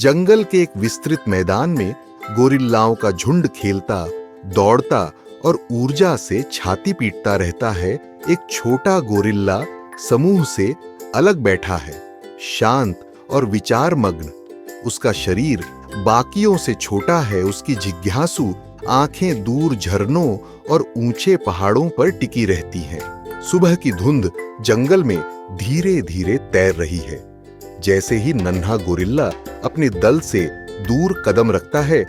जंगल के एक विस्तृत मैदान में गोरिल्लाओं का झुंड खेलता, दौड़ता और ऊर्जा से छाती पीटता रहता है। एक छोटा गोरिल्ला समूह से अलग बैठा है, शांत और विचार मग्न। उसका शरीर बाकियों से छोटा है। उसकी जिज्ञासु आंखें दूर झरनों और ऊंचे पहाड़ों पर टिकी रहती हैं। सुबह की धुंध जंगल में धीरे धीरे तैर रही है। जैसे ही नन्हा गोरिल्ला अपने दल से दूर कदम रखता है,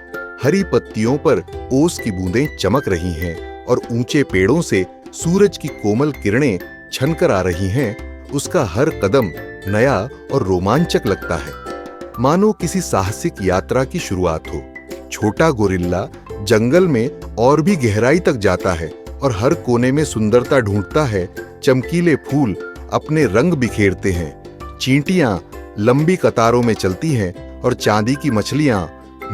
हरी पत्तियों पर ओस की बूंदें चमक रही हैं और ऊंचे पेड़ों से सूरज की कोमल किरणें छनकर आ रही हैं। उसका हर कदम नया और रोमांचक लगता है, मानो किसी साहसिक यात्रा की शुरुआत हो। छोटा गोरिल्ला जंगल में और भी गहराई तक जाता है और हर कोने में सुंदरता ढूंढता है। चमकीले फूल अपने रंग बिखेरते हैं, चींटियां लंबी कतारों में चलती हैं और चांदी की मछलियां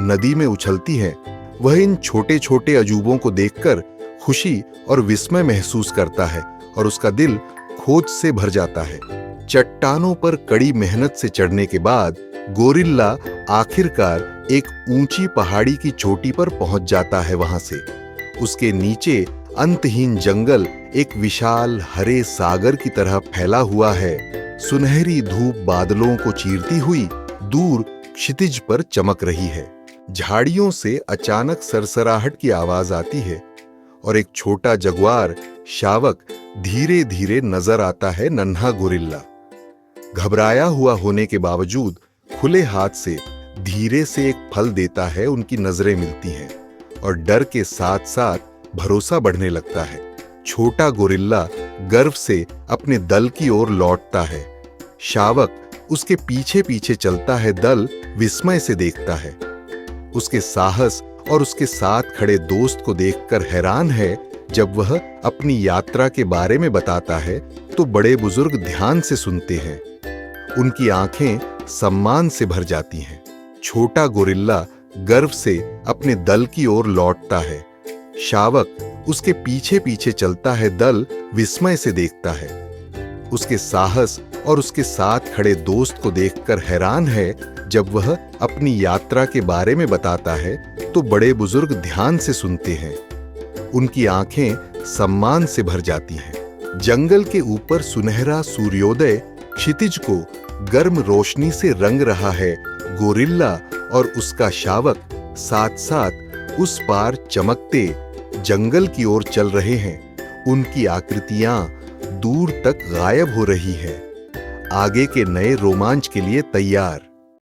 नदी में उछलती हैं। वह इन छोटे छोटे अजूबों को देखकर खुशी और विस्मय महसूस करता है और उसका दिल खोज से भर जाता है। चट्टानों पर कड़ी मेहनत से चढ़ने के बाद गोरिल्ला आखिरकार एक ऊंची पहाड़ी की चोटी पर पहुंच जाता है। वहां से उसके नीचे अंतहीन जंगल एक विशाल हरे सागर की तरह फैला हुआ है। सुनहरी धूप बादलों को चीरती हुई दूर क्षितिज पर चमक रही है। झाड़ियों से अचानक सरसराहट की आवाज आती है और एक छोटा जगुआर शावक धीरे धीरे नजर आता है। नन्हा गोरिल्ला घबराया हुआ होने के बावजूद खुले हाथ से धीरे से एक फल देता है। उनकी नजरें मिलती हैं और डर के साथ साथ भरोसा बढ़ने लगता है। छोटा गोरिल्ला गर्व से अपने दल की ओर लौटता है। शावक उसके पीछे पीछे चलता है। दल विस्मय से देखता है। उसके साहस और उसके साथ खड़े दोस्त को देखकर हैरान है। जब वह अपनी यात्रा के बारे में बताता है तो बड़े बुजुर्ग ध्यान से सुनते हैं। उनकी आंखें सम्मान से भर जाती हैं। छोटा गोरिल्ला गर्व से अपने दल की ओर लौटता है। शावक उसके पीछे पीछे चलता है। दल विस्मय से देखता है। उसके साहस और उसके साथ खड़े दोस्त को देखकर हैरान है। जब वह अपनी यात्रा के बारे में बताता है तो बड़े बुजुर्ग ध्यान से सुनते हैं। उनकी आंखें सम्मान से भर जाती हैं। जंगल के ऊपर सुनहरा सूर्योदय क्षितिज को गर्म रोशनी से रंग रहा है। गोरिल्ला और उसका शावक साथ साथ उस पार चमकते जंगल की ओर चल रहे हैं। उनकी आकृतियां दूर तक गायब हो रही हैं, आगे के नए रोमांच के लिए तैयार।